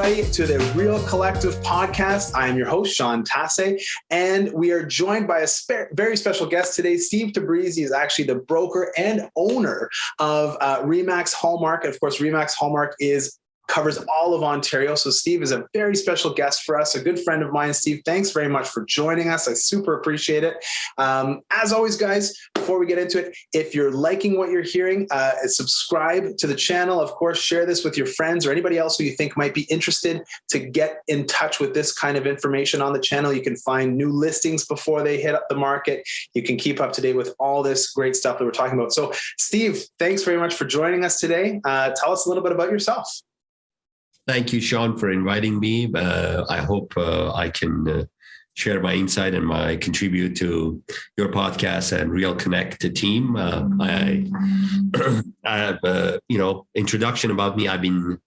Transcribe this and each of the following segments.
everybody, to the Real Collective podcast. I am your host, Sean Tasse, and we are joined by a very special guest today. Steve Tabrizi is actually the broker and owner of Remax Hallmark. And of course, Remax Hallmark covers all of Ontario. So Steve is a very special guest for us, a good friend of mine. Steve, thanks very much for joining us. I super appreciate it. As always, guys, before we get into it, if you're liking what you're hearing, subscribe to the channel. Of course, share this with your friends or anybody else who you think might be interested to get in touch with this kind of information on the channel. You can find new listings before they hit up the market. You can keep up to date with all this great stuff that we're talking about. So Steve, thanks very much for joining us today. Tell us a little bit about yourself. Thank you, Sean, for inviting me. I hope I can share my insight and my contribute to your podcast and Real Connect team. I have, introduction about me. I've been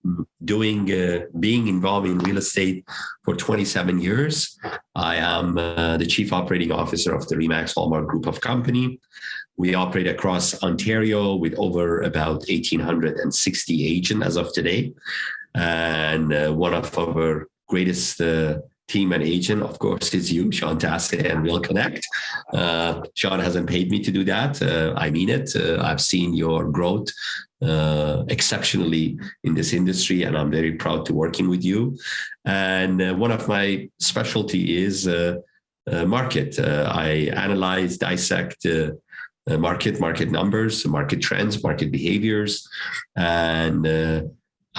being involved in real estate for 27 years. I am the Chief Operating Officer of the Remax Hallmark Group of Company. We operate across Ontario with over about 1,860 agents as of today. And one of our greatest team and agent, of course, is you, Sean Tasse and Real Connect. Sean hasn't paid me to do that. I mean it. I've seen your growth exceptionally in this industry, and I'm very proud to working with you. And one of my specialty is market. I analyze, dissect market numbers, market trends, market behaviors, and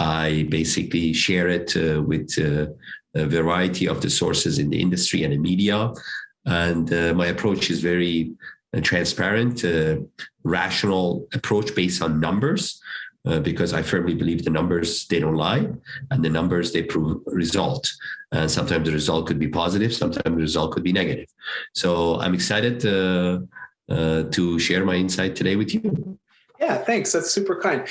I basically share it with a variety of the sources in the industry and the media. And my approach is very transparent, rational approach based on numbers, because I firmly believe the numbers, they don't lie, and the numbers, they prove result. And sometimes the result could be positive, sometimes the result could be negative. So I'm excited to share my insight today with you. Yeah, thanks. That's super kind.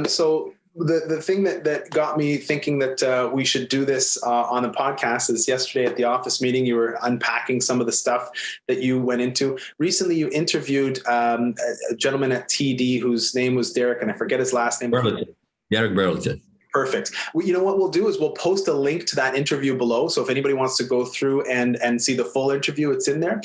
So the thing that got me thinking that we should do this on the podcast is yesterday at the office meeting, you were unpacking some of the stuff that you went into. Recently, you interviewed a gentleman at TD whose name was Derek, and I forget his last name. Derek Burlington. Perfect. Well, you know what we'll do is we'll post a link to that interview below. So if anybody wants to go through and see the full interview, it's in there.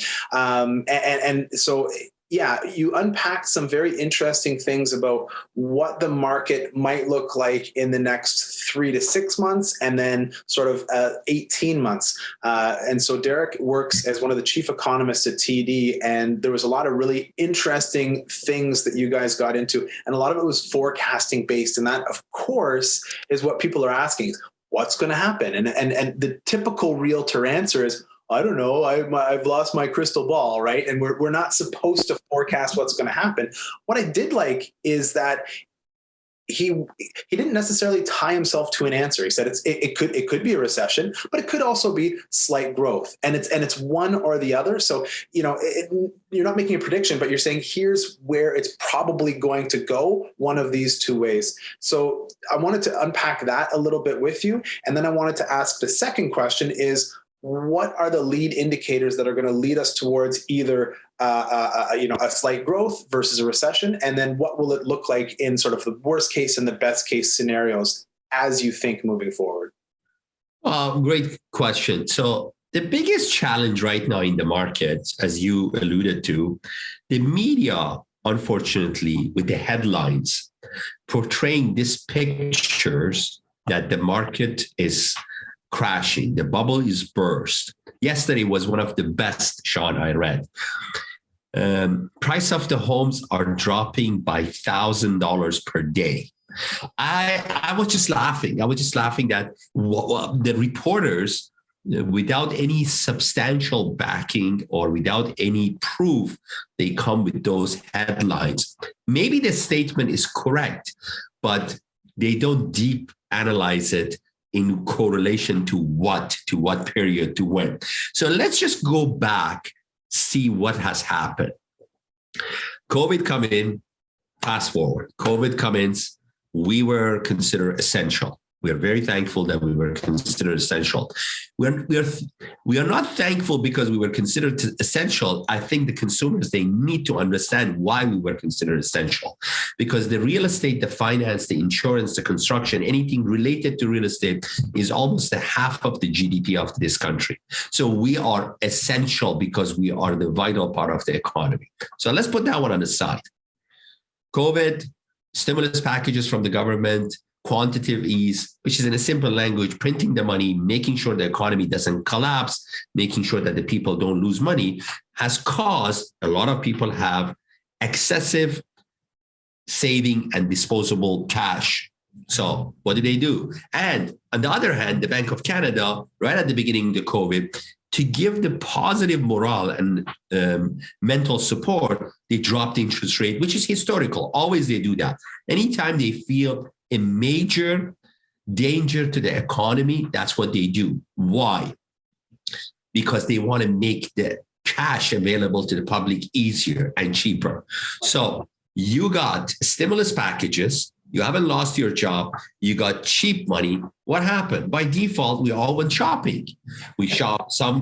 So yeah, you unpacked some very interesting things about what the market might look like in the next 3 to 6 months and then sort of 18 months. And so Derek works as one of the chief economists at TD, and there was a lot of really interesting things that you guys got into. And a lot of it was forecasting based. And that, of course, is what people are asking is, what's going to happen? And the typical realtor answer is, I don't know. I've lost my crystal ball, right? And we're not supposed to forecast what's going to happen. What I did like is that he didn't necessarily tie himself to an answer. He said it could be a recession, but it could also be slight growth, and it's one or the other. So you're not making a prediction, but you're saying here's where it's probably going to go, one of these two ways. So I wanted to unpack that a little bit with you, and then I wanted to ask the second question is, what are the lead indicators that are going to lead us towards either a slight growth versus a recession? And then what will it look like in sort of the worst case and the best case scenarios as you think moving forward? Great question. So the biggest challenge right now in the market, as you alluded to, the media, unfortunately, with the headlines portraying these pictures that the market is crashing, the bubble is burst. Yesterday was one of the best, Sean, I read. Price of the homes are dropping by $1,000 per day. I was just laughing. I was just laughing that the reporters, without any substantial backing or without any proof, they come with those headlines. Maybe the statement is correct, but they don't deep analyze it in correlation to what period, to when. So let's just go back, see what has happened. COVID come in, fast forward. COVID come in, we were considered essential. We are very thankful that we were considered essential. We are not thankful because we were considered essential. I think the consumers, they need to understand why we were considered essential, because the real estate, the finance, the insurance, the construction, anything related to real estate is almost a half of the GDP of this country. So we are essential because we are the vital part of the economy. So let's put that one on the side. COVID, stimulus packages from the government, quantitative ease, which is in a simple language, printing the money, making sure the economy doesn't collapse, making sure that the people don't lose money, has caused a lot of people have excessive saving and disposable cash. So what do? And on the other hand, the Bank of Canada, right at the beginning of the COVID, to give the positive morale and mental support, they dropped the interest rate, which is historical. Always they do that. Anytime they feel a major danger to the economy, that's what they do. Why? Because they want to make the cash available to the public easier and cheaper. So you got stimulus packages, you haven't lost your job, you got cheap money. What happened? By default, we all went shopping. We shopped, some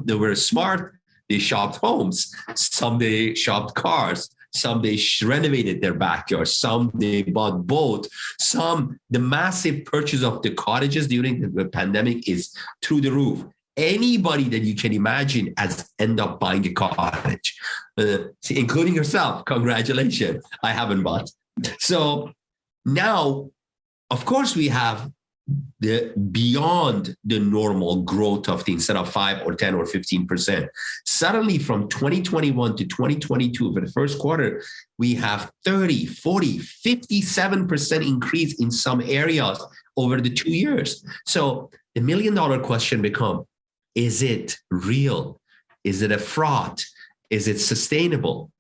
they were smart, they shopped homes, some they shopped cars, some they renovated their backyard, some they bought boat, some the massive purchase of the cottages during the pandemic is through the roof. Anybody that you can imagine has ended up buying a cottage, including yourself. Congratulations. I haven't bought. So now, of course, we have the beyond the normal growth of the instead of 5 or 10 or 15%. Suddenly from 2021 to 2022 for the first quarter, we have 30, 40, 57% increase in some areas over the 2 years. So the $1 million question becomes, is it real? Is it a fraud? Is it sustainable?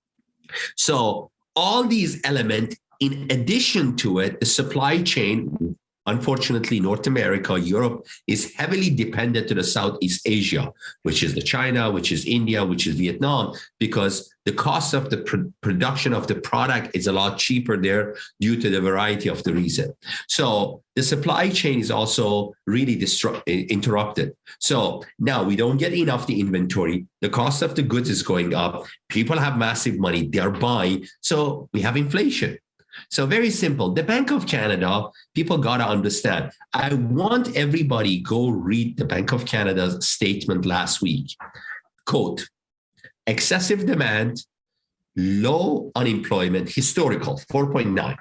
So all these elements, in addition to it, the supply chain, unfortunately, North America, Europe is heavily dependent to the Southeast Asia, which is the China, which is India, which is Vietnam, because the cost of the production of the product is a lot cheaper there due to the variety of the reason. So the supply chain is also really interrupted. So now we don't get enough the inventory. The cost of the goods is going up. People have massive money. They're buying. So we have inflation. So very simple. The Bank of Canada, people got to understand. I want everybody go read the Bank of Canada's statement last week. Quote, excessive demand, low unemployment, historical, 4.9.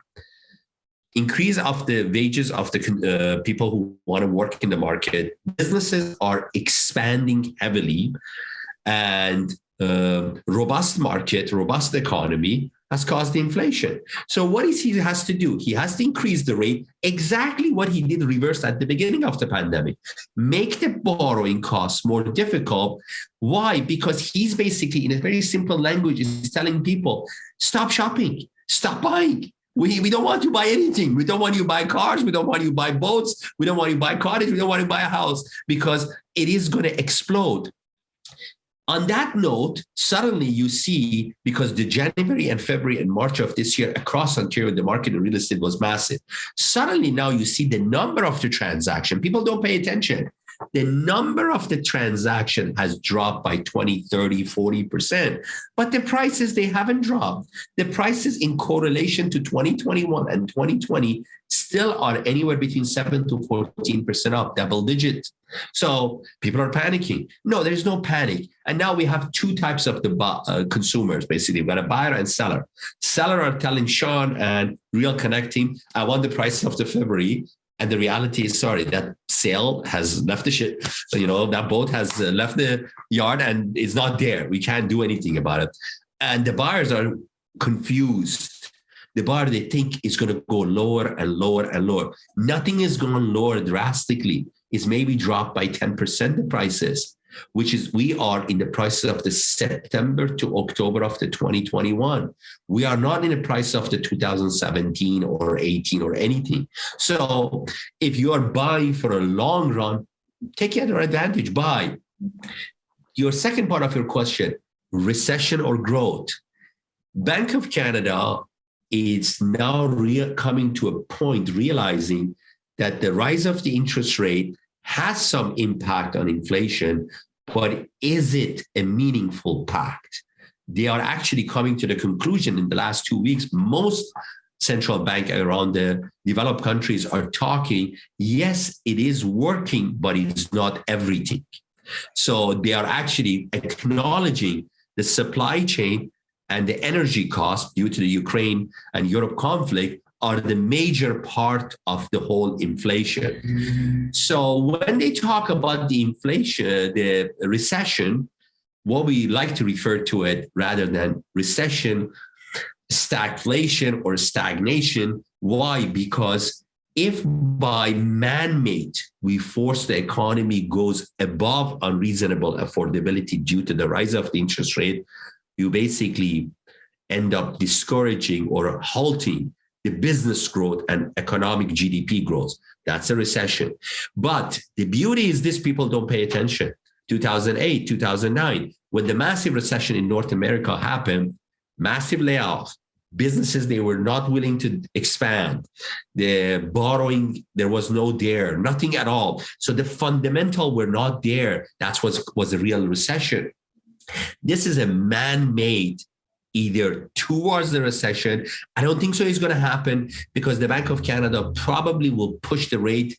Increase of the wages of the people who want to work in the market. Businesses are expanding heavily, and robust market, robust economy has caused the inflation. So what is he has to do? He has to increase the rate, exactly what he did reverse at the beginning of the pandemic. Make the borrowing costs more difficult. Why? Because he's basically, in a very simple language, is telling people, stop shopping, stop buying. We don't want you to buy anything. We don't want you to buy cars. We don't want you to buy boats. We don't want you to buy cottage. We don't want you to buy a house, because it is going to explode. On that note, suddenly you see, because the January and February and March of this year across Ontario, the market in real estate was massive. Suddenly now you see the number of the transaction. People don't pay attention. The number of the transaction has dropped by 20, 30, 40%. But the prices, they haven't dropped. The prices in correlation to 2021 and 2020 still are anywhere between 7 to 14% up, double digit. So people are panicking. No, there's no panic. And now we have two types of the consumers, basically. We've got a buyer and seller. Seller are telling Sean and Real Connect team, I want the price of the February. And the reality is, sorry, that sail has left the ship. So, that boat has left the yard and it's not there. We can't do anything about it. And the buyers are confused. The buyer, they think is going to go lower and lower and lower. Nothing is going to lower drastically. It's maybe dropped by 10% the prices, which is we are in the prices of the September to October of the 2021. We are not in the price of the 2017 or 18 or anything. So if you are buying for a long run, take your advantage, buy. Your second part of your question, recession or growth. Bank of Canada is now coming to a point realizing that the rise of the interest rate has some impact on inflation, but is it a meaningful impact? They are actually coming to the conclusion in the last 2 weeks, most central bank around the developed countries are talking, yes, it is working, but it's not everything. So they are actually acknowledging the supply chain and the energy cost due to the Ukraine and Europe conflict are the major part of the whole inflation. So when they talk about the inflation, the recession, what we like to refer to it rather than recession, stagflation or stagnation. Why? Because if by man-made we force the economy goes above unreasonable affordability due to the rise of the interest rate, you basically end up discouraging or halting the business growth and economic GDP growth. That's a recession. But the beauty is this, people don't pay attention. 2008, 2009, when the massive recession in North America happened, massive layoffs, businesses, they were not willing to expand. The borrowing, there was nothing at all. So the fundamental were not there. That's what was a real recession. This is a man-made either towards the recession. I don't think so it's going to happen because the Bank of Canada probably will push the rate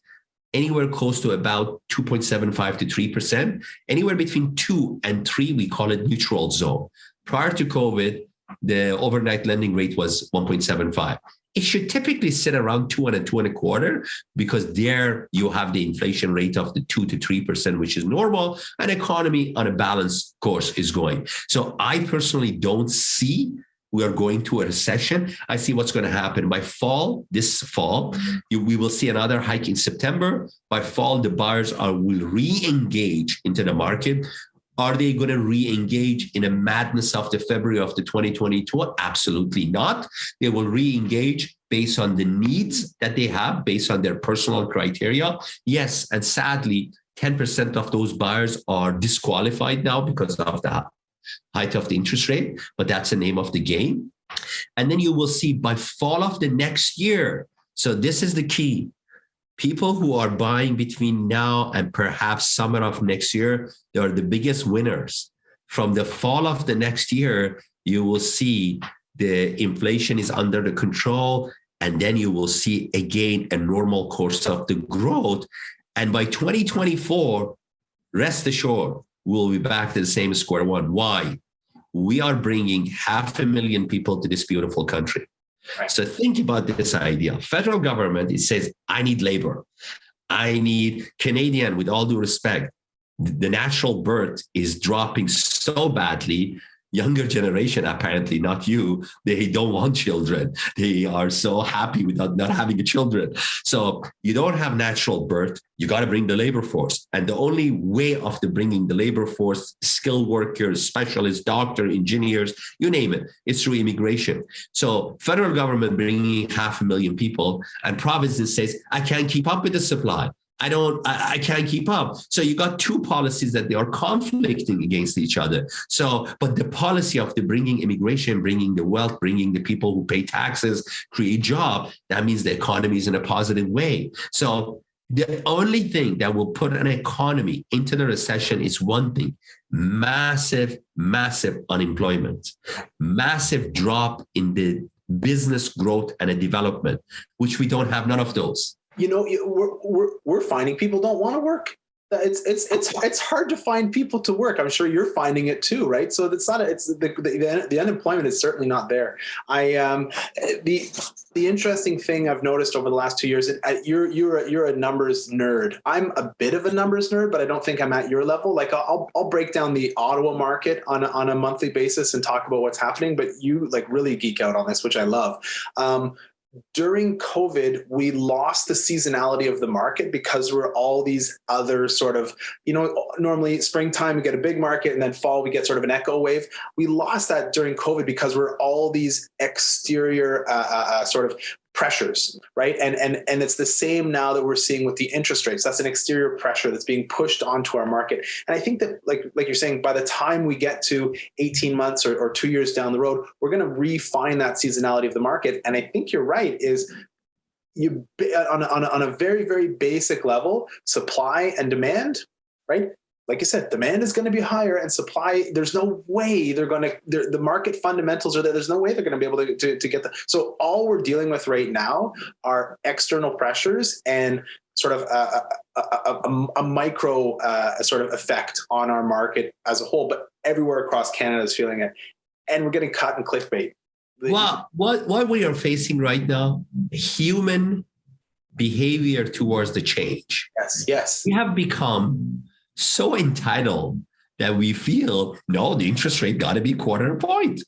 anywhere close to about 2.75 to 3%, anywhere between 2 and 3, we call it neutral zone. Prior to COVID, the overnight lending rate was 1.75. It should typically sit around 2 and 2.25 because there you have the inflation rate of the 2 to 3%, which is normal, and economy on a balanced course is going. So I personally don't see we are going to a recession. I see what's going to happen by fall. This fall, we will see another hike in September. By fall, the buyers will re-engage into the market. Are they going to re-engage in a madness of the February of the 2022? Absolutely not. They will re-engage based on the needs that they have, based on their personal criteria. Yes, and sadly, 10% of those buyers are disqualified now because of the height of the interest rate, but that's the name of the game. And then you will see by fall of the next year. So this is the key. People who are buying between now and perhaps summer of next year, they are the biggest winners. From the fall of the next year, you will see the inflation is under the control, and then you will see again a normal course of the growth. And by 2024, rest assured, we'll be back to the same square one. Why? We are bringing 500,000 people to this beautiful country. Right. So think about this idea. Federal government, it says, I need labor. I need Canadian, with all due respect. The natural birth is dropping so badly. Younger generation, apparently, not you, they don't want children. They are so happy with not having children. So you don't have natural birth. You got to bring the labor force. And the only way of bringing the labor force, skilled workers, specialists, doctor, engineers, you name it, it's through immigration. So federal government bringing 500,000 people, and provinces says, I can't keep up with the supply. I can't keep up. So you got two policies that they are conflicting against each other. So, but the policy of the bringing immigration, bringing the wealth, bringing the people who pay taxes, create job, that means the economy is in a positive way. So the only thing that will put an economy into the recession is one thing: massive, massive unemployment, massive drop in the business growth and a development, which we don't have none of those. You know, we're finding people don't want to work. It's hard to find people to work. I'm sure you're finding it too, right? So it's not. The unemployment is certainly not there. The interesting thing I've noticed over the last 2 years, you're a numbers nerd. I'm a bit of a numbers nerd, but I don't think I'm at your level. Like I'll break down the Ottawa market on a monthly basis and talk about what's happening, but you like really geek out on this, which I love. During COVID, we lost the seasonality of the market because we're all these other sort of, normally springtime, we get a big market, and then fall, we get sort of an echo wave. We lost that during COVID because we're all these exterior sort of pressures, right? And it's the same now that we're seeing with the interest rates. That's an exterior pressure that's being pushed onto our market. And I think that, like you're saying, by the time we get to 18 months or 2 years down the road, we're going to refine that seasonality of the market. And I think you're right, is on a very, very basic level, supply and demand, right? Like I said, demand is going to be higher, and supply, there's no way the market fundamentals are there. There's no way they're going to be able to get that. So all we're dealing with right now are external pressures and sort of a micro sort of effect on our market as a whole, but everywhere across Canada is feeling it. And we're getting caught in clickbait. Well, what we are facing right now, human behavior towards the change. Yes. We have become so entitled that we feel, no, the interest rate got to be 1/4 point.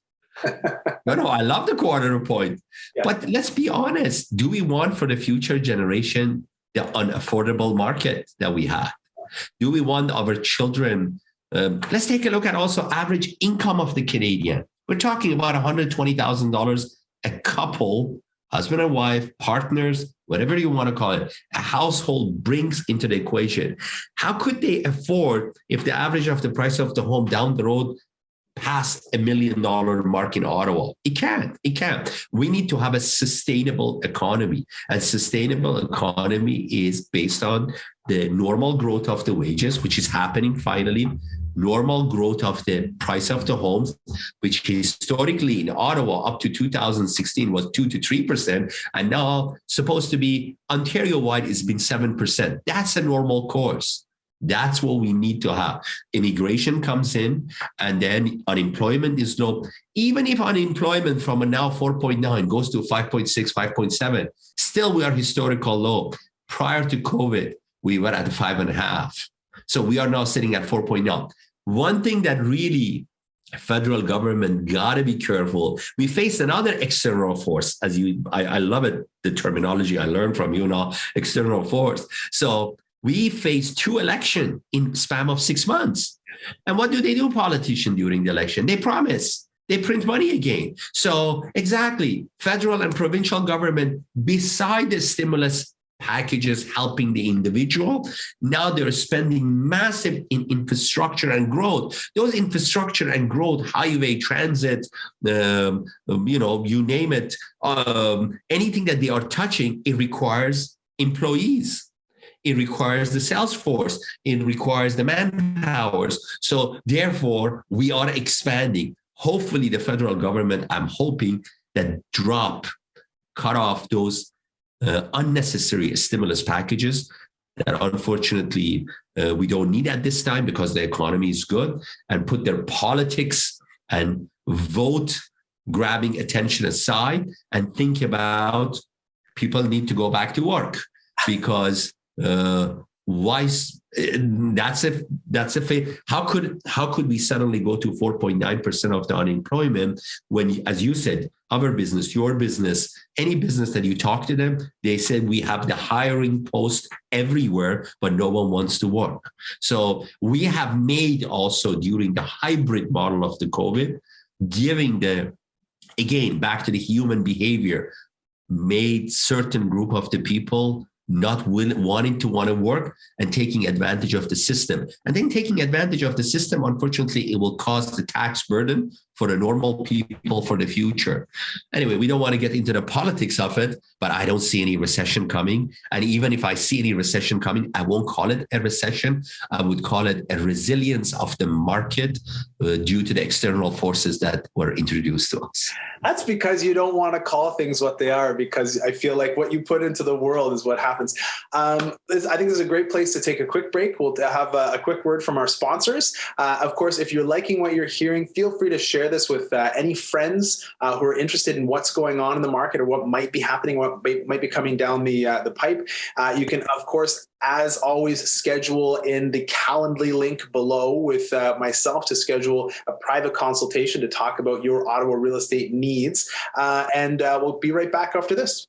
No, I love the 1/4 point. Yeah. But let's be honest. Do we want for the future generation the unaffordable market that we have? Do we want our children? Let's take a look at also average income of the Canadian. We're talking about $120,000 a couple, husband and wife, partners, whatever you want to call it, a household brings into the equation. How could they afford if the average of the price of the home down the road past $1 million mark in Ottawa? It can't. We need to have a sustainable economy. And sustainable economy is based on the normal growth of the wages, which is happening finally, normal growth of the price of the homes, which historically in Ottawa up to 2016 was 2 to 3%, and now supposed to be Ontario-wide has been 7%. That's a normal course. That's what we need to have. Immigration comes in, and then unemployment is low. Even if unemployment from a now 4.9 goes to 5.6, 5.7, still we are historical low. Prior to COVID, we were at 5.5. So we are now sitting at 4.9. One thing that really federal government got to be careful. We face another external force, I love it, the terminology I learned from you now, external force. So we face 2 elections in span of 6 months. And what do, politicians, during the election? They promise. They print money again. So exactly, federal and provincial government, beside the stimulus packages helping the individual, now they're spending massive in infrastructure and growth. Those infrastructure and growth, highway, transit, you name it, anything that they are touching, it requires employees. It requires the sales force. It requires the manpowers. So therefore, we are expanding. Hopefully, the federal government, I'm hoping that cut off those unnecessary stimulus packages that unfortunately we don't need at this time because the economy is good, and put their politics and vote grabbing attention aside and think about people need to go back to work, because that's a how could we suddenly go to 4.9% of the unemployment when, as you said, our business, your business, any business that you talk to them, they said we have the hiring post everywhere, but no one wants to work. So we have made also during the hybrid model of the COVID, again, back to the human behavior, made certain group of the people not wanting to work and taking advantage of the system. And then taking advantage of the system, unfortunately, it will cause the tax burden for the normal people for the future. Anyway, we don't want to get into the politics of it, but I don't see any recession coming. And even if I see any recession coming, I won't call it a recession. I would call it a resilience of the market due to the external forces that were introduced to us. That's because you don't want to call things what they are, because I feel like what you put into the world is what happens. I think this is a great place to take a quick break. We'll have a quick word from our sponsors. Of course, if you're liking what you're hearing, feel free to share this with any friends who are interested in what's going on in the market or what might be happening, what might be coming down the pipe. You can, of course, as always, schedule in the Calendly link below with myself to schedule a private consultation to talk about your Ottawa real estate needs. And we'll be right back after this.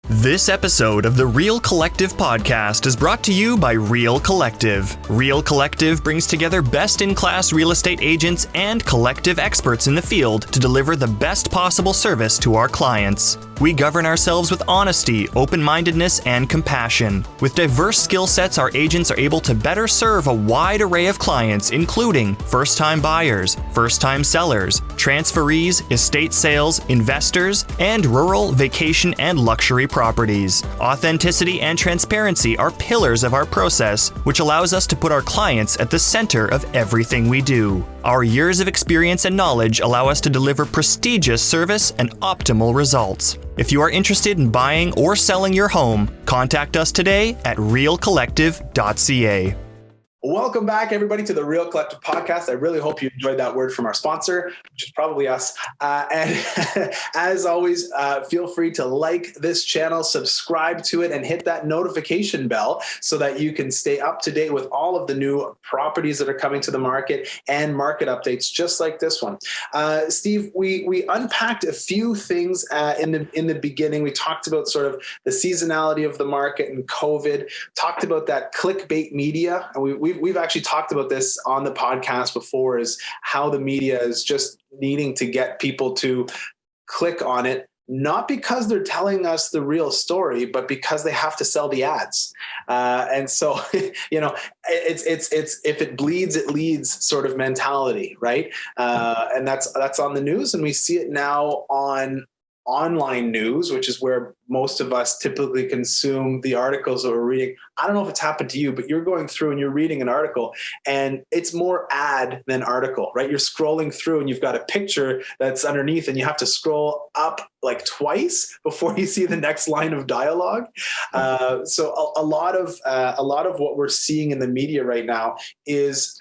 This episode of the Real Collective podcast is brought to you by Real Collective. Real Collective brings together best-in-class real estate agents and collective experts in the field to deliver the best possible service to our clients. We govern ourselves with honesty, open-mindedness, and compassion. With diverse skill sets, our agents are able to better serve a wide array of clients, including first-time buyers, first-time sellers, transferees, estate sales, investors, and rural, vacation, and luxury properties. Authenticity and transparency are pillars of our process, which allows us to put our clients at the center of everything we do. Our years of experience and knowledge allow us to deliver prestigious service and optimal results. If you are interested in buying or selling your home, contact us today at realcollective.ca. Welcome back, everybody, to the Real Collective podcast. I really hope you enjoyed that word from our sponsor, which is probably us. And as always, feel free to like this channel, subscribe to it, and hit that notification bell so that you can stay up to date with all of the new properties that are coming to the market and market updates just like this one. Steve, we unpacked a few things in the beginning. We talked about sort of the seasonality of the market and COVID, talked about that clickbait media, and we've actually talked about this on the podcast before, is how the media is just needing to get people to click on it, not because they're telling us the real story, but because they have to sell the ads. And so, it's if it bleeds, it leads sort of mentality, right? And that's on the news, and we see it now on online news, which is where most of us typically consume the articles that we're reading. I don't know if it's happened to you, but you're going through and you're reading an article and it's more ad than article, right? You're scrolling through and you've got a picture that's underneath and you have to scroll up like twice before you see the next line of dialogue. So a lot of what we're seeing in the media right now is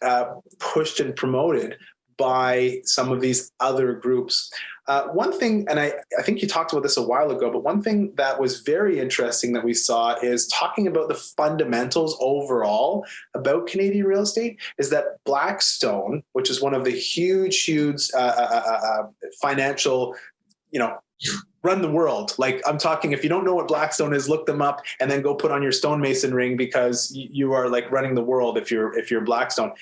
pushed and promoted by some of these other groups. One thing, and I think you talked about this a while ago, but one thing that was very interesting that we saw is talking about the fundamentals overall about Canadian real estate, is that Blackstone, which is one of the huge financial, run the world. Like, I'm talking, if you don't know what Blackstone is, look them up and then go put on your stonemason ring, because you are like running the world if you're Blackstone.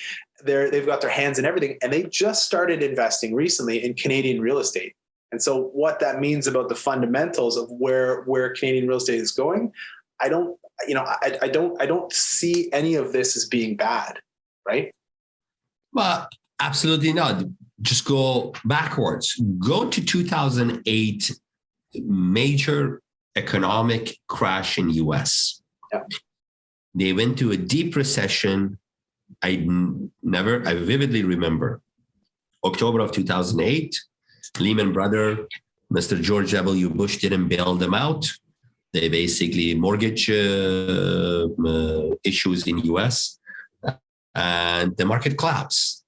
They've got their hands in everything, and they just started investing recently in Canadian real estate. And so what that means about the fundamentals of where Canadian real estate is going, I don't see any of this as being bad, right? Well, absolutely not. Just go backwards. Go to 2008, major economic crash in US. Yeah. They went to a deep recession. I vividly remember October of 2008, Lehman Brothers, Mr. George W. Bush didn't bail them out. They basically mortgage issues in US, and the market collapsed.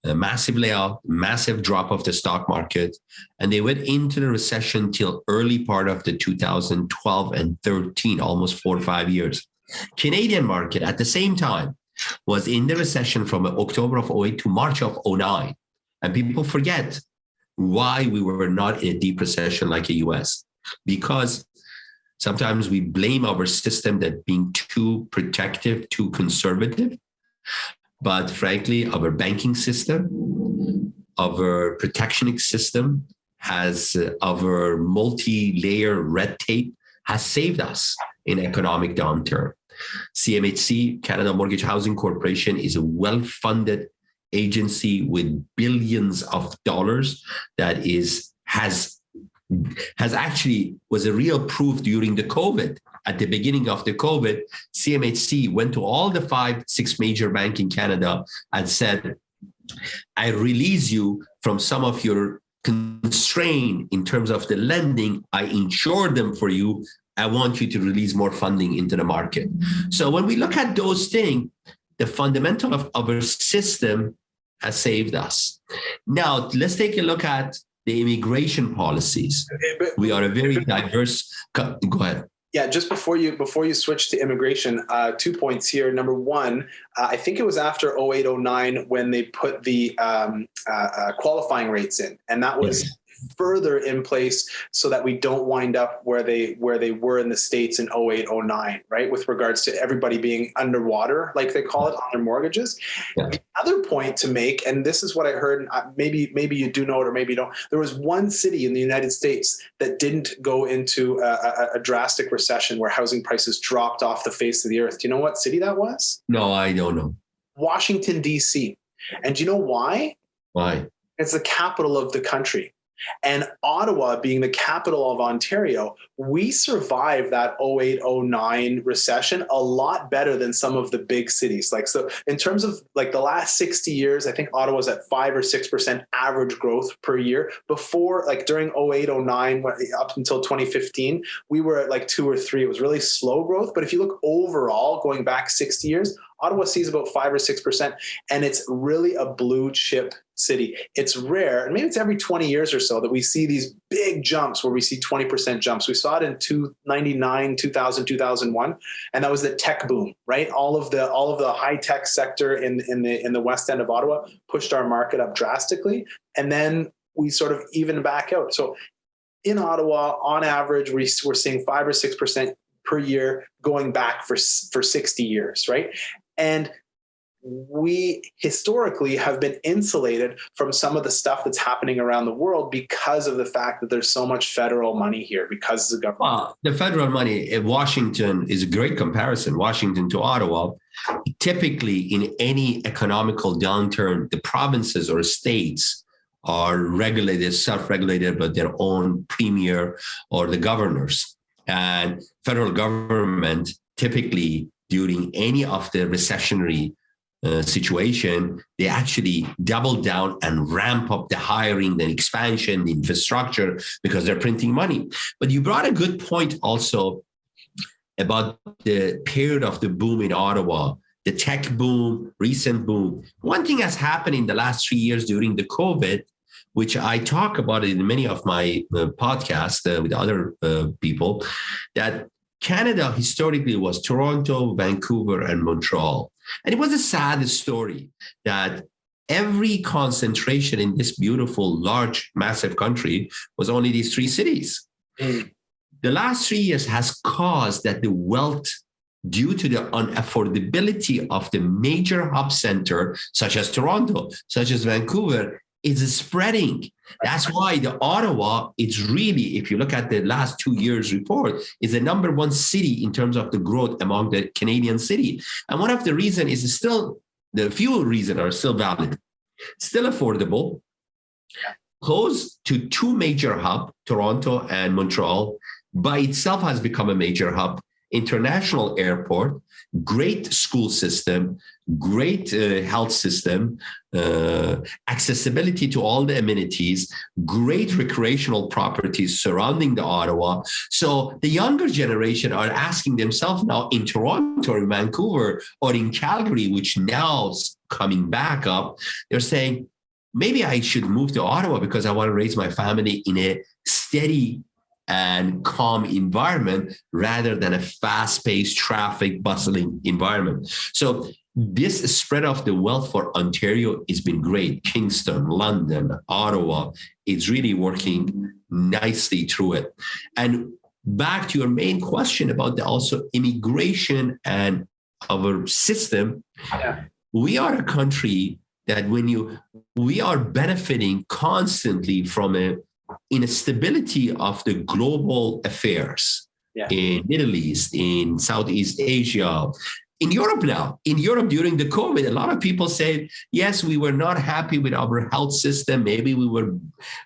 A massive layoff, massive drop of the stock market, and they went into the recession till early part of the 2012 and 13, almost 4 or 5 years. Canadian market at the same time was in the recession from October of 2008 to March of 2009. And people forget why we were not in a deep recession like the US. Because sometimes we blame our system that being too protective, too conservative. But frankly, our banking system, our protectionist system, our multi-layer red tape has saved us in economic downturn. CMHC, Canada Mortgage Housing Corporation, is a well-funded agency with billions of dollars that has actually was a real proof during the COVID. At the beginning of the COVID, CMHC went to all the 5-6 major banks in Canada and said, I release you from some of your constraint in terms of the lending. I insure them for you. I want you to release more funding into the market. So when we look at those things, the fundamental of our system has saved us. Now, let's take a look at the immigration policies. We are a very diverse. Go ahead. Yeah, just before you switch to immigration, 2 points here. Number one, I think it was after 2008, 2009 when they put the qualifying rates in, and that was further in place so that we don't wind up where they were in the States in 08, 09, right? With regards to everybody being underwater, like they call it, on their mortgages. Yeah. The other point to make, and this is what I heard, and maybe you do know it or maybe you don't, there was one city in the United States that didn't go into a drastic recession where housing prices dropped off the face of the earth. Do you know what city that was? No, I don't know. Washington, D.C. And do you know why? Why? It's the capital of the country. And Ottawa being the capital of Ontario, we survived that 08, 09 recession a lot better than some of the big cities. Like, so in terms of like the last 60 years, I think Ottawa's at 5 or 6% average growth per year. Before, like during 08, 09, up until 2015, we were at like 2 or 3. It was really slow growth. But if you look overall, going back 60 years, Ottawa sees about 5 or 6%, and it's really a blue chip city. It's rare, and maybe it's every 20 years or so that we see these big jumps where we see 20% jumps. We saw it in 1999, 2000, 2001, and that was the tech boom, right? All of the high tech sector in the west end of Ottawa pushed our market up drastically, and then we sort of evened back out. So in Ottawa, on average, we're seeing 5 or 6% per year going back for 60 years, right? And we historically have been insulated from some of the stuff that's happening around the world because of the fact that there's so much federal money here because of the government. Well, the federal money in Washington is a great comparison, Washington to Ottawa. Typically, in any economical downturn, the provinces or states are regulated, self-regulated by their own premier or the governors. And federal government typically during any of the recessionary situation, they actually double down and ramp up the hiring, the expansion, the infrastructure, because they're printing money. But you brought a good point also about the period of the boom in Ottawa, the tech boom, recent boom. One thing has happened in the last 3 years during the COVID, which I talk about in many of my podcasts with other people, that Canada historically was Toronto, Vancouver, and Montreal. And it was a sad story that every concentration in this beautiful, large, massive country was only these 3 cities. The last 3 years has caused that the wealth, due to the unaffordability of the major hub center, such as Toronto, such as Vancouver, is spreading. That's why the Ottawa, it's really, if you look at the last 2 years report, is the number 1 city in terms of the growth among the Canadian city. And one of the reasons is still, the few reasons are still valid, still affordable, close to 2 major hubs, Toronto and Montreal, by itself has become a major hub, international airport, great school system, great health system, accessibility to all the amenities, great recreational properties surrounding the Ottawa. So the younger generation are asking themselves now in Toronto or Vancouver or in Calgary, which now is coming back up, they're saying, maybe I should move to Ottawa because I want to raise my family in a steady and calm environment rather than a fast-paced, traffic, bustling environment. So this spread of the wealth for Ontario has been great. Kingston, London, Ottawa, it's really working nicely through it. And back to your main question about the also immigration and our system, we are a country that we are benefiting constantly from a instability of the global affairs in Middle East, in Southeast Asia, in Europe now. In Europe during the COVID, a lot of people said, yes, we were not happy with our health system. Maybe we were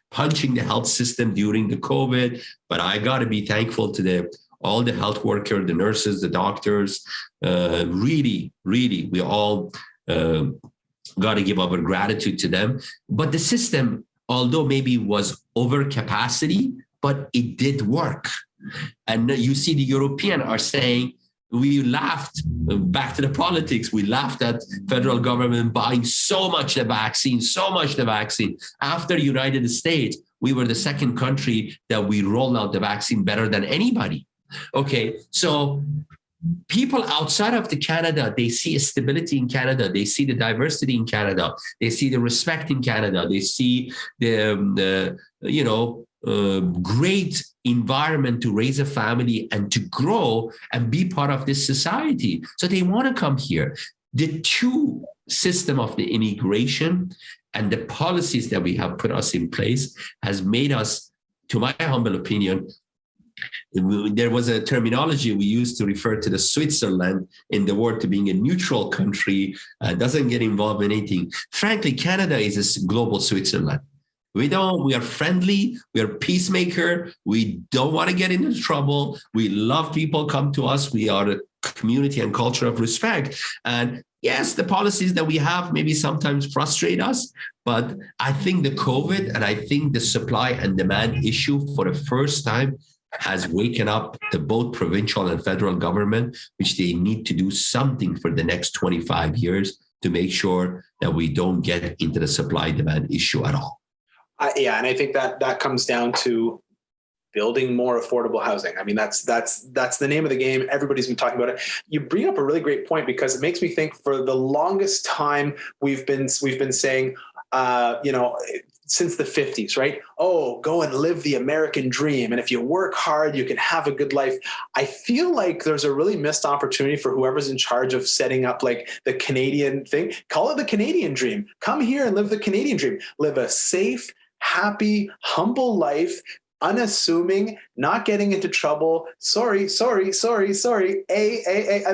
punching the health system during the COVID, but I got to be thankful to all the health workers, the nurses, the doctors. Really, we all got to give our gratitude to them. But the system, although maybe was over capacity, but it did work. And you see the European are saying, we laughed, back to the politics, we laughed at federal government buying so much the vaccine. After United States, we were the second country that we rolled out the vaccine better than anybody. Okay, so people outside of the Canada, they see stability in Canada. They see the diversity in Canada. They see the respect in Canada. They see the great environment to raise a family and to grow and be part of this society. So they want to come here. The two system of the immigration and the policies that we have put us in place has made us, to my humble opinion, there was a terminology we used to refer to the Switzerland in the word to being a neutral country, doesn't get involved in anything. Frankly, Canada is a global Switzerland. We are friendly, we are peacemaker, we don't want to get into trouble, we love people come to us, we are a community and culture of respect. And yes, the policies that we have maybe sometimes frustrate us, but I think the COVID and I think the supply and demand issue for the first time has waken up the both provincial and federal government, which they need to do something for the next 25 years to make sure that we don't get into the supply demand issue at all. Yeah, and I think that comes down to building more affordable housing. I mean, that's the name of the game. Everybody's been talking about it. You bring up a really great point because it makes me think for the longest time we've been saying, since the 50s, right? Oh, go and live the American dream. And if you work hard, you can have a good life. I feel like there's a really missed opportunity for whoever's in charge of setting up like the Canadian thing. Call it the Canadian dream. Come here and live the Canadian dream. Live a safe, happy, humble life, unassuming, not getting into trouble. Sorry. And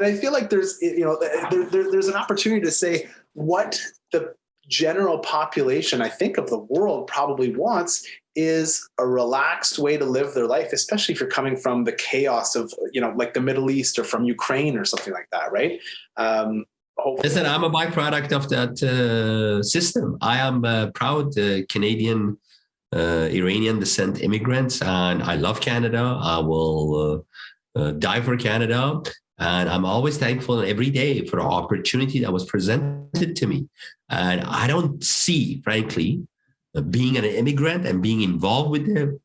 I feel like there's an opportunity to say what the general population, I think, of the world probably wants is a relaxed way to live their life, especially if you're coming from the chaos of, like the Middle East or from Ukraine or something like that, right? Listen, I'm a byproduct of that system. I am a proud Canadian, Iranian descent immigrant, and I love Canada. I will die for Canada. And I'm always thankful every day for the opportunity that was presented to me. And I don't see, frankly, being an immigrant and being involved with the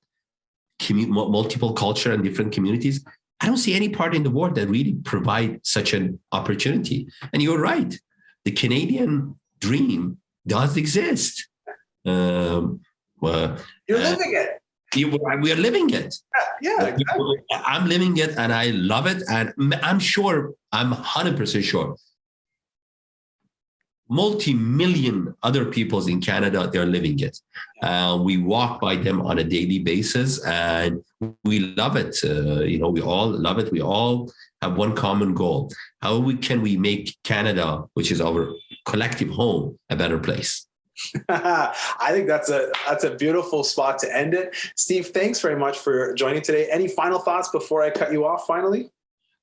multiple culture and different communities, I don't see any part in the world that really provide such an opportunity. And you're right. The Canadian dream does exist. You're living it. We are living it. Yeah, exactly. I'm living it and I love it. And I'm 100% sure, multi-million other peoples in Canada, they're living it. We walk by them on a daily basis and we love it. We all love it. We all have one common goal. How can we make Canada, which is our collective home, a better place? I think that's a beautiful spot to end it. Steve, thanks very much for joining today. Any final thoughts before I cut you off finally?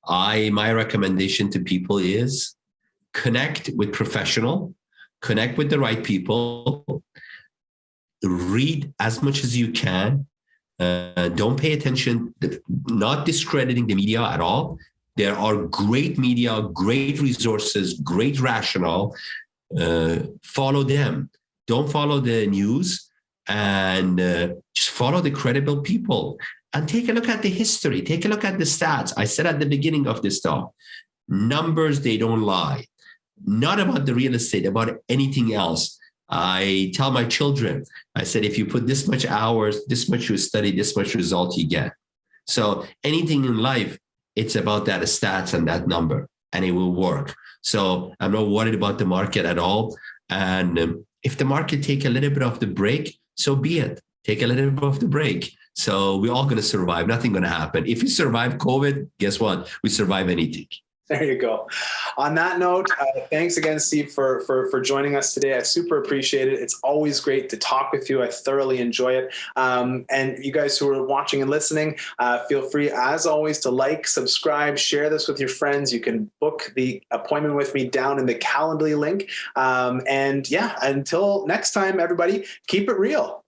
My recommendation to people is connect with professional, connect with the right people, read as much as you can. Don't pay attention, not discrediting the media at all. There are great media, great resources, great rationale. Follow them. Don't follow the news and just follow the credible people and take a look at the history. Take a look at the stats. I said at the beginning of this talk, numbers, they don't lie. Not about the real estate, about anything else. I tell my children, I said, if you put this much hours, this much you study, this much result you get. So anything in life, it's about that stats and that number, and it will work. So I'm not worried about the market at all. And if the market take a little bit of the break, so be it. Take a little bit of the break. So we're all going to survive. Nothing going to happen. If we survive COVID, guess what? We survive anything. There you go. On that note, thanks again, Steve, for joining us today. I super appreciate it. It's always great to talk with you. I thoroughly enjoy it. And you guys who are watching and listening, feel free, as always, to like, subscribe, share this with your friends. You can book the appointment with me down in the Calendly link. And yeah, until next time, everybody, keep it real.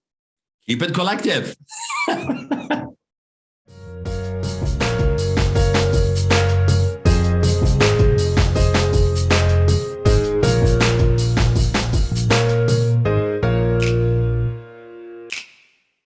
Keep it collective.